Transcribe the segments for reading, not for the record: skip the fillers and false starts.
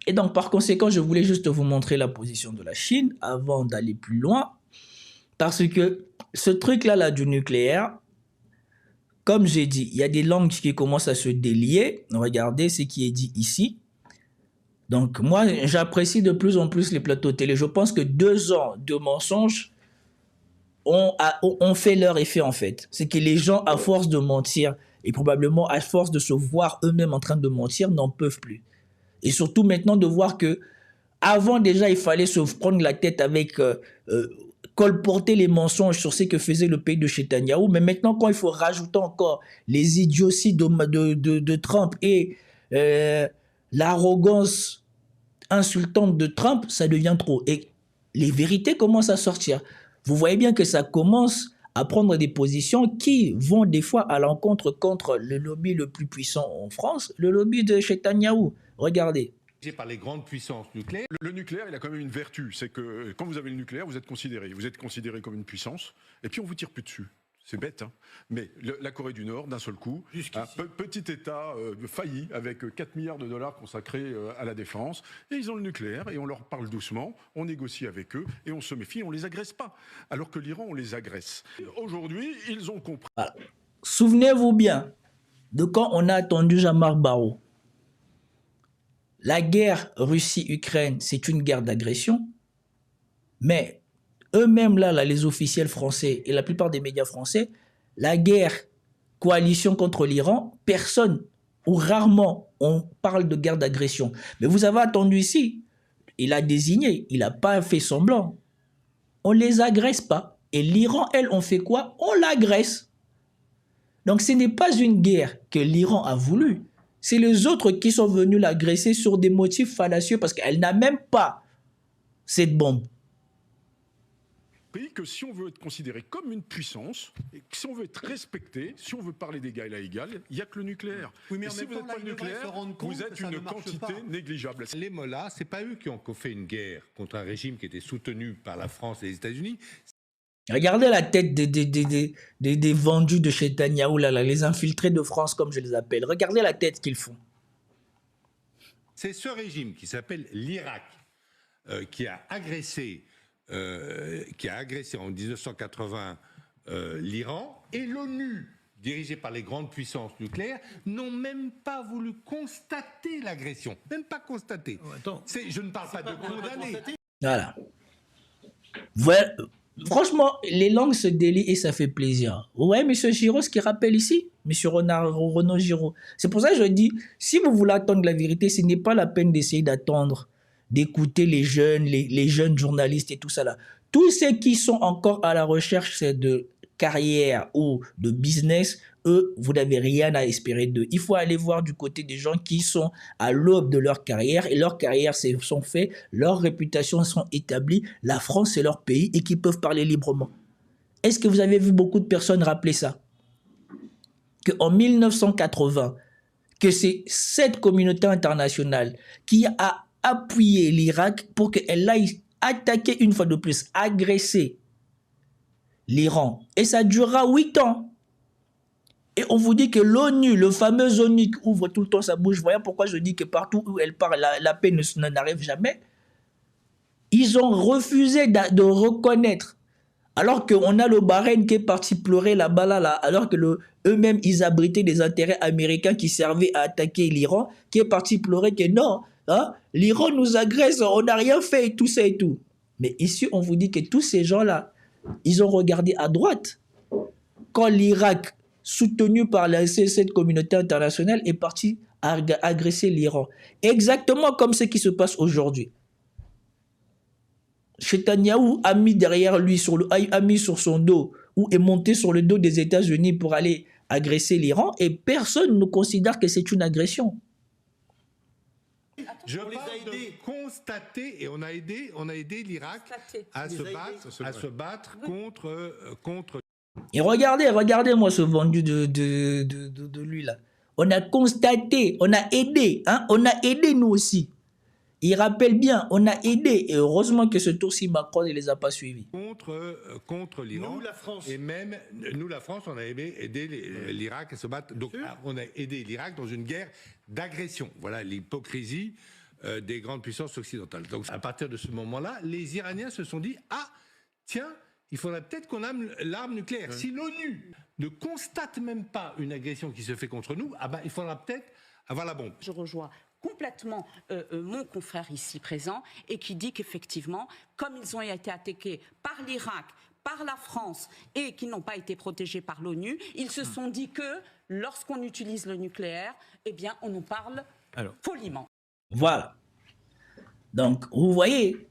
Et donc, par conséquent, je voulais juste vous montrer la position de la Chine avant d'aller plus loin. Parce que ce truc-là là, du nucléaire, comme j'ai dit, il y a des langues qui commencent à se délier. Regardez ce qui est dit ici. Donc, moi, j'apprécie de plus en plus les plateaux télé. Je pense que 2 ans de mensonges ont fait leur effet, en fait. C'est que les gens, à force de mentir, et probablement à force de se voir eux-mêmes en train de mentir, n'en peuvent plus. Et surtout maintenant de voir que avant déjà, il fallait se prendre la tête avec colporter les mensonges sur ce que faisait le pays de Netanyahou. Mais maintenant, quand il faut rajouter encore les idioties de Trump et euh, l'arrogance insultante de Trump, ça devient trop. Et les vérités commencent à sortir. Vous voyez bien que ça commence à prendre des positions qui vont des fois à l'encontre contre le lobby le plus puissant en France, le lobby de Netanyahou. Regardez. Par les grandes puissances nucléaires. Le nucléaire, il a quand même une vertu, c'est que quand vous avez le nucléaire, vous êtes considéré comme une puissance, et puis on vous tire plus dessus. C'est bête, hein. Mais la Corée du Nord, d'un seul coup, un petit État failli avec 4 milliards de dollars consacrés à la défense, et ils ont le nucléaire, et on leur parle doucement, on négocie avec eux, et on se méfie, on les agresse pas. Alors que l'Iran, on les agresse. Aujourd'hui, ils ont compris. Voilà. Souvenez-vous bien de quand on a attendu Jean-Marc Barrot. La guerre Russie-Ukraine, c'est une guerre d'agression, mais eux-mêmes, là, les officiels français et la plupart des médias français, la guerre coalition contre l'Iran, personne ou rarement on parle de guerre d'agression. Mais vous avez attendu ici, il a désigné, il n'a pas fait semblant. On ne les agresse pas. Et l'Iran, elle, on fait quoi? On l'agresse. Donc ce n'est pas une guerre que l'Iran a voulu. C'est les autres qui sont venus l'agresser sur des motifs fallacieux parce qu'elle n'a même pas cette bombe. Que si on veut être considéré comme une puissance, et si on veut être respecté, si on veut parler d'égal à égal, il n'y a que le nucléaire. Oui, mais et si vous n'êtes pas le nucléaire, vous êtes une quantité négligeable. Les Mollahs, ce n'est pas eux qui ont fait une guerre contre un régime qui était soutenu par la France et les États-Unis. Regardez la tête des vendus de Netanyahou, les infiltrés de France, comme je les appelle. Regardez la tête qu'ils font. C'est ce régime qui s'appelle l'Irak, qui a agressé en 1980 l'Iran, et l'ONU, dirigée par les grandes puissances nucléaires, n'ont même pas voulu constater l'agression. Même pas constater. Je ne parle pas de condamner. Voilà. Voilà. Franchement, les langues se délient et ça fait plaisir. Ouais, M. Giraud, ce qu'il rappelle ici, M. Renaud Giraud. C'est pour ça que je dis, si vous voulez attendre la vérité, ce n'est pas la peine d'essayer d'attendre, d'écouter les jeunes journalistes et tout ça là. Tous ceux qui sont encore à la recherche de carrière ou de business, eux, vous n'avez rien à espérer d'eux. Il faut aller voir du côté des gens qui sont à l'aube de leur carrière, et leur carrière sont faits, leurs réputations sont établies, la France c'est leur pays et qui peuvent parler librement. Est-ce que vous avez vu beaucoup de personnes rappeler ça? Qu'en 1980, que c'est cette communauté internationale qui a appuyé l'Irak pour qu'elle aille attaquer une fois de plus, agresser l'Iran. Et ça durera 8 ans. Et on vous dit que l'ONU, le fameux ONU qui ouvre tout le temps sa bouche, voyez pourquoi je dis que partout où elle parle, la paix n'arrive jamais. Ils ont refusé de reconnaître. Alors qu'on a le Bahreïn qui est parti pleurer là-bas, alors que eux-mêmes, ils abritaient des intérêts américains qui servaient à attaquer l'Iran, qui est parti pleurer que non, hein, l'Iran nous agresse, on n'a rien fait, et tout ça et tout. Mais ici, on vous dit que tous ces gens-là, ils ont regardé à droite. Quand l'Irak, soutenu par cette communauté internationale, est parti agresser l'Iran. Exactement comme ce qui se passe aujourd'hui. Netanyahou a mis derrière lui, a mis sur son dos, ou est monté sur le dos des États-Unis pour aller agresser l'Iran, et personne ne considère que c'est une agression. Je parle de constater, et on a aidé l'Irak à se battre contre... Et regardez-moi ce vendu de lui là. On a constaté, on a aidé, hein, on a aidé nous aussi. Il rappelle bien, on a aidé, et heureusement que ce tour-ci, Macron ne les a pas suivis. Contre l'Iran. Nous, la France. Et même, nous, la France, on a aidé l'Irak à se battre. Donc, on a aidé l'Irak dans une guerre d'agression. Voilà l'hypocrisie des grandes puissances occidentales. Donc à partir de ce moment-là, les Iraniens se sont dit « Ah, tiens, il faudrait peut-être qu'on ait l'arme nucléaire. Si l'ONU ne constate même pas une agression qui se fait contre nous, ah ben, il faudra peut-être avoir la bombe. » Je rejoins complètement mon confrère ici présent et qui dit qu'effectivement, comme ils ont été attaqués par l'Irak, par la France et qu'ils n'ont pas été protégés par l'ONU, ils se sont dit que lorsqu'on utilise le nucléaire, eh bien, on nous parle poliment. Voilà. Donc, vous voyez,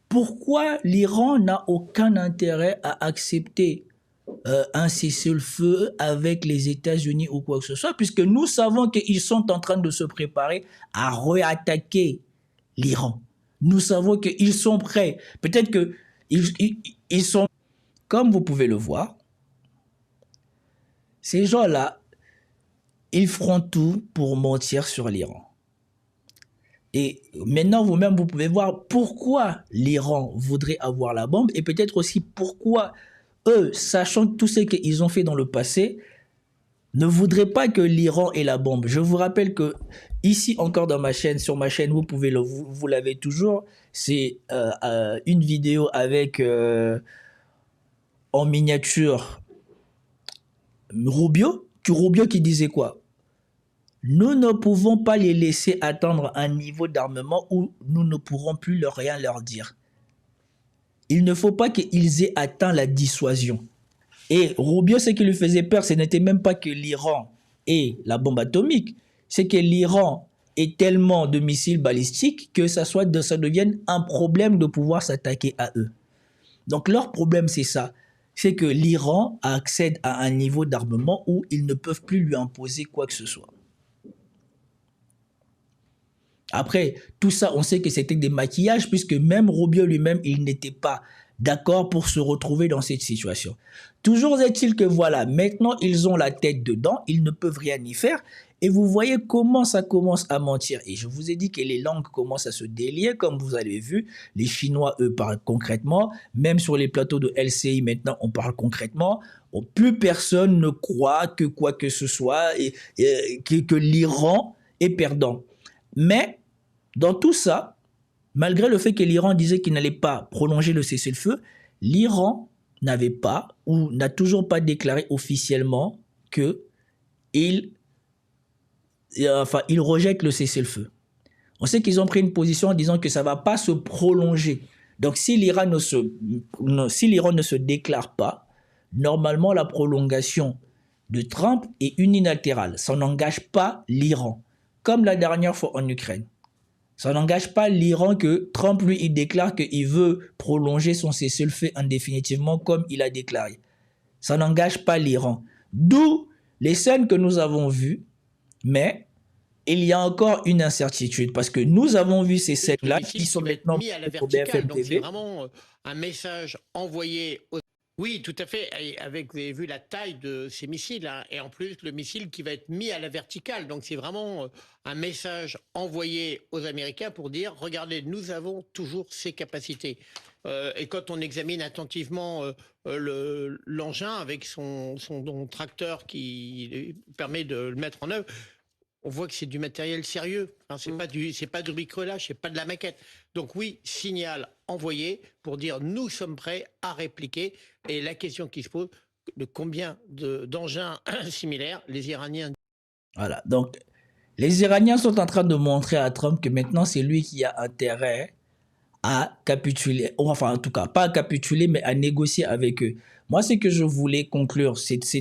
pourquoi l'Iran n'a aucun intérêt à accepter un cessez-le-feu avec les États-Unis ou quoi que ce soit, puisque nous savons qu'ils sont en train de se préparer à réattaquer l'Iran. Nous savons qu'ils sont prêts. Peut-être qu'ils sont... Comme vous pouvez le voir, ces gens-là, ils feront tout pour mentir sur l'Iran. Et maintenant, vous-même, vous pouvez voir pourquoi l'Iran voudrait avoir la bombe et peut-être aussi pourquoi eux, sachant tout ce qu'ils ont fait dans le passé, ne voudraient pas que l'Iran ait la bombe. Je vous rappelle que ici, encore dans ma chaîne, sur ma chaîne, vous l'avez toujours, c'est une vidéo avec... en miniature, Rubio qui disait quoi? Nous ne pouvons pas les laisser atteindre un niveau d'armement où nous ne pourrons plus rien leur dire. Il ne faut pas qu'ils aient atteint la dissuasion. Et Rubio, ce qui lui faisait peur, ce n'était même pas que l'Iran ait la bombe atomique, c'est que l'Iran ait tellement de missiles balistiques que ça devienne un problème de pouvoir s'attaquer à eux. Donc leur problème, c'est ça. C'est que l'Iran accède à un niveau d'armement où ils ne peuvent plus lui imposer quoi que ce soit. Après, tout ça, on sait que c'était des maquillages, puisque même Rubio lui-même, il n'était pas d'accord pour se retrouver dans cette situation. Toujours est-il que voilà, maintenant, ils ont la tête dedans, ils ne peuvent rien y faire, et vous voyez comment ça commence à mentir. Et je vous ai dit que les langues commencent à se délier, comme vous avez vu. Les Chinois, eux, parlent concrètement. Même sur les plateaux de LCI, maintenant, on parle concrètement. Plus personne ne croit que quoi que ce soit, que l'Iran est perdant. Mais, dans tout ça, malgré le fait que l'Iran disait qu'il n'allait pas prolonger le cessez-le-feu, l'Iran n'avait pas, ou n'a toujours pas déclaré officiellement qu'il rejette le cessez-le-feu. On sait qu'ils ont pris une position en disant que ça ne va pas se prolonger. Donc, si l'Iran ne se déclare pas, normalement, la prolongation de Trump est unilatérale. Ça n'engage pas l'Iran. Comme la dernière fois en Ukraine. Ça n'engage pas l'Iran que Trump, lui, il déclare qu'il veut prolonger son cessez-le-feu indéfinitivement comme il a déclaré. Ça n'engage pas l'Iran. D'où les scènes que nous avons vues, mais il y a encore une incertitude parce que nous avons vu ces scènes-là qui sont maintenant mis à la verticale. Donc c'est vraiment un message envoyé aux... Oui, tout à fait. Vous avez vu la taille de ces missiles, hein, et en plus le missile qui va être mis à la verticale. Donc c'est vraiment un message envoyé aux Américains pour dire, regardez, nous avons toujours ces capacités. Et quand on examine attentivement l'engin avec son tracteur qui permet de le mettre en œuvre, on voit que c'est du matériel sérieux. Hein, c'est pas du bricolage, c'est pas de la maquette. Donc oui, signal envoyé pour dire nous sommes prêts à répliquer. Et la question qui se pose, de combien d'engins similaires les Iraniens... Voilà, donc les Iraniens sont en train de montrer à Trump que maintenant c'est lui qui a intérêt à capituler, enfin en tout cas pas à capituler mais à négocier avec eux. Moi, c'est que je voulais conclure cet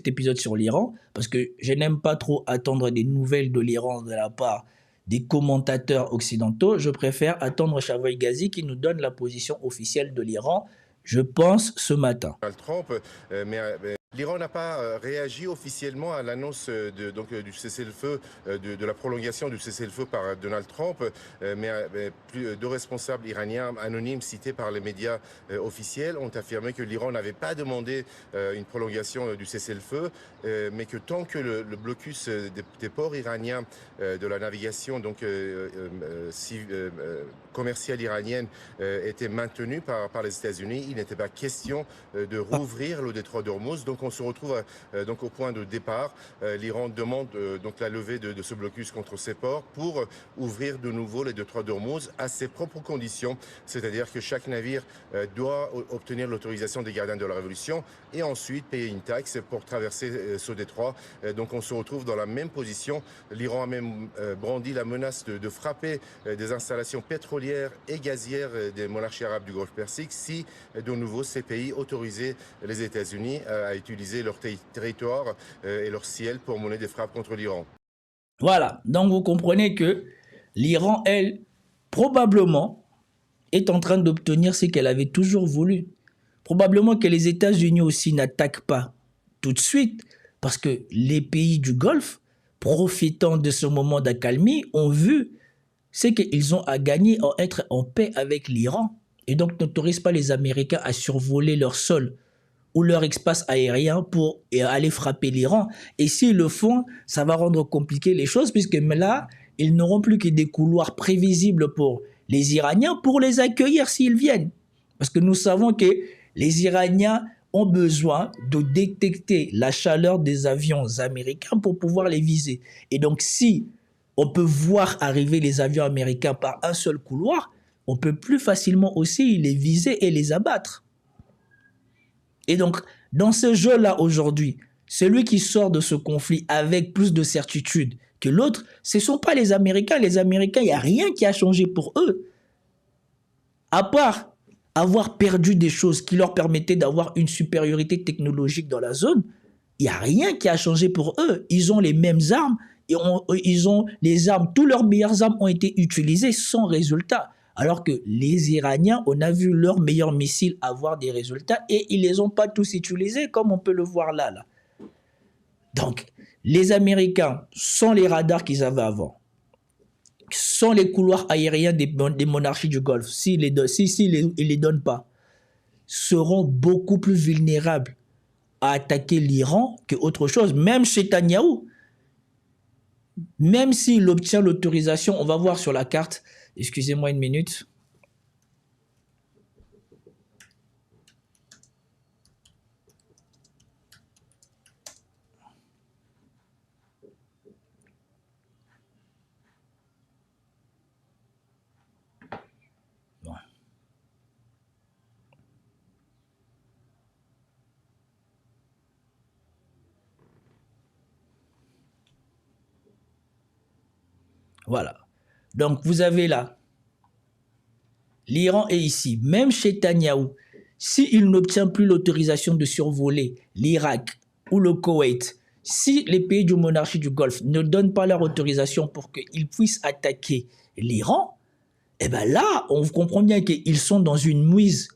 épisode sur l'Iran parce que je n'aime pas trop attendre des nouvelles de l'Iran de la part des commentateurs occidentaux. Je préfère attendre Shavoy Ghazi qui nous donne la position officielle de l'Iran, je pense, ce matin. Trump, l'Iran n'a pas réagi officiellement à l'annonce du cessez-le-feu, de la prolongation du cessez-le-feu par Donald Trump, mais deux responsables iraniens anonymes cités par les médias officiels ont affirmé que l'Iran n'avait pas demandé une prolongation du cessez-le-feu, mais que tant que le blocus des ports iraniens de la navigation commerciale iranienne était maintenu par les États-Unis, il n'était pas question de rouvrir le détroit d'Ormuz. Donc on se retrouve donc au point de départ. L'Iran demande donc la levée de ce blocus contre ces ports pour ouvrir de nouveau les détroits d'Ormuz à ses propres conditions, c'est-à-dire que chaque navire doit obtenir l'autorisation des gardiens de la Révolution et ensuite payer une taxe pour traverser ce détroit. Donc on se retrouve dans la même position. L'Iran a même brandi la menace de frapper des installations pétrolières et gazières des monarchies arabes du Golfe Persique si de nouveau ces pays autorisaient les États-Unis à utiliser leur territoire et leur ciel pour mener des frappes contre l'Iran. Voilà, donc vous comprenez que l'Iran, elle, probablement, est en train d'obtenir ce qu'elle avait toujours voulu. Probablement que les États-Unis aussi n'attaquent pas tout de suite, parce que les pays du Golfe, profitant de ce moment d'accalmie, ont vu ce qu'ils ont à gagner en être en paix avec l'Iran, et donc n'autorisent pas les Américains à survoler leur sol ou leur espace aérien pour aller frapper l'Iran. Et s'ils le font, ça va rendre compliqué les choses, puisque là, ils n'auront plus que des couloirs prévisibles pour les Iraniens pour les accueillir s'ils viennent. Parce que nous savons que les Iraniens ont besoin de détecter la chaleur des avions américains pour pouvoir les viser. Et donc, si on peut voir arriver les avions américains par un seul couloir, on peut plus facilement aussi les viser et les abattre. Et donc, dans ce jeu-là aujourd'hui, celui qui sort de ce conflit avec plus de certitude que l'autre, ce ne sont pas les Américains. Les Américains, il n'y a rien qui a changé pour eux. À part avoir perdu des choses qui leur permettaient d'avoir une supériorité technologique dans la zone, il n'y a rien qui a changé pour eux. Ils ont les mêmes armes, ils ont les armes, toutes leurs meilleures armes ont été utilisées sans résultat. Alors que les Iraniens, on a vu leurs meilleurs missiles avoir des résultats et ils ne les ont pas tous utilisés comme on peut le voir là. Donc, les Américains, sans les radars qu'ils avaient avant, sans les couloirs aériens des monarchies du Golfe, s'ils ne les donnent pas, seront beaucoup plus vulnérables à attaquer l'Iran qu'autre chose. Même chez Netanyahou, même s'il obtient l'autorisation, on va voir sur la carte. Excusez-moi une minute. Bon. Voilà. Donc, vous avez là, l'Iran est ici. Même chez Netanyahou, s'il n'obtient plus l'autorisation de survoler l'Irak ou le Koweït, si les pays de monarchie du Golfe ne donnent pas leur autorisation pour qu'ils puissent attaquer l'Iran, eh bien là, on comprend bien qu'ils sont dans une mouise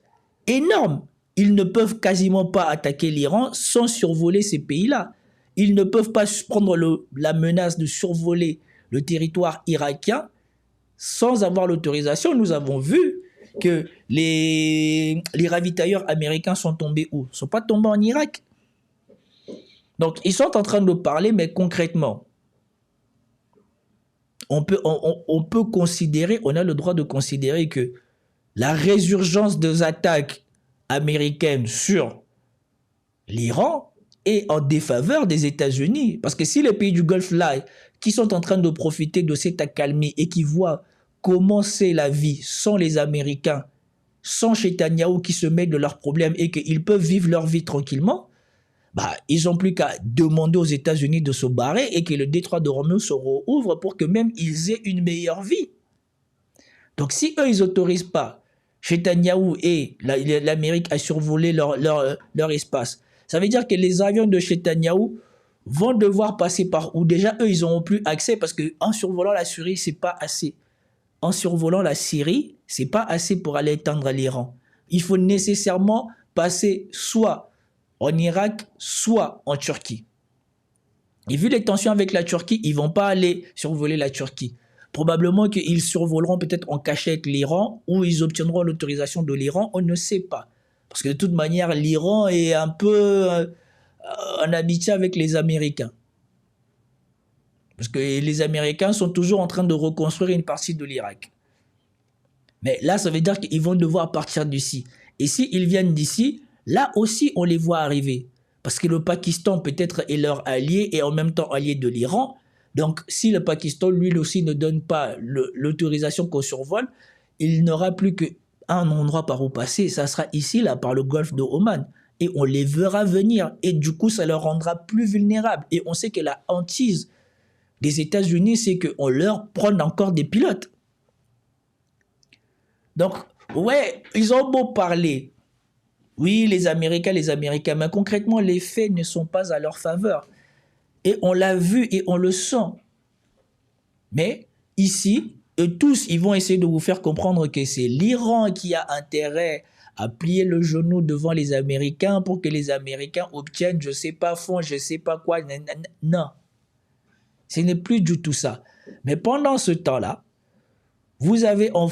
énorme. Ils ne peuvent quasiment pas attaquer l'Iran sans survoler ces pays-là. Ils ne peuvent pas prendre la menace de survoler le territoire irakien sans avoir l'autorisation. Nous avons vu que les ravitailleurs américains sont tombés où? Ils ne sont pas tombés en Irak. Donc, ils sont en train de parler, mais concrètement, on peut considérer, on a le droit de considérer que la résurgence des attaques américaines sur l'Iran est en défaveur des États-Unis. Parce que si les pays du Golfe là, qui sont en train de profiter de cette accalmie et qui voient comment c'est la vie sans les Américains, sans Netanyahou qui se mêle de leurs problèmes et qu'ils peuvent vivre leur vie tranquillement, bah, ils n'ont plus qu'à demander aux États-Unis de se barrer et que le détroit d'Ormuz se rouvre pour que même ils aient une meilleure vie. Donc si eux, ils n'autorisent pas Netanyahou et l'Amérique à survoler leur espace, ça veut dire que les avions de Netanyahou vont devoir passer par où déjà eux, ils n'auront plus accès parce qu'en survolant la Syrie, c'est pas assez. En survolant la Syrie, c'est pas assez pour aller éteindre l'Iran. Il faut nécessairement passer soit en Irak, soit en Turquie. Et vu les tensions avec la Turquie, ils ne vont pas aller survoler la Turquie. Probablement qu'ils survoleront peut-être en cachette l'Iran ou ils obtiendront l'autorisation de l'Iran, on ne sait pas. Parce que de toute manière, l'Iran est un peu en amitié avec les Américains. Parce que les Américains sont toujours en train de reconstruire une partie de l'Irak. Mais là, ça veut dire qu'ils vont devoir partir d'ici. Et s'ils viennent d'ici, là aussi, on les voit arriver. Parce que le Pakistan peut-être est leur allié et en même temps allié de l'Iran. Donc si le Pakistan lui aussi ne donne pas l'autorisation qu'on survole, il n'aura plus qu'un endroit par où passer. Ça sera ici, là, par le golfe de Oman. Et on les verra venir. Et du coup, ça leur rendra plus vulnérables. Et on sait que la hantise des États-Unis, c'est qu'on leur prenne encore des pilotes. Donc, ouais, ils ont beau parler. Oui, les Américains, mais concrètement, les faits ne sont pas à leur faveur. Et on l'a vu et on le sent. Mais ici, eux tous, ils vont essayer de vous faire comprendre que c'est l'Iran qui a intérêt à plier le genou devant les Américains pour que les Américains obtiennent, je sais pas, fonds, je sais pas quoi. Non. Ce n'est plus du tout ça. Mais pendant ce temps-là, vous avez en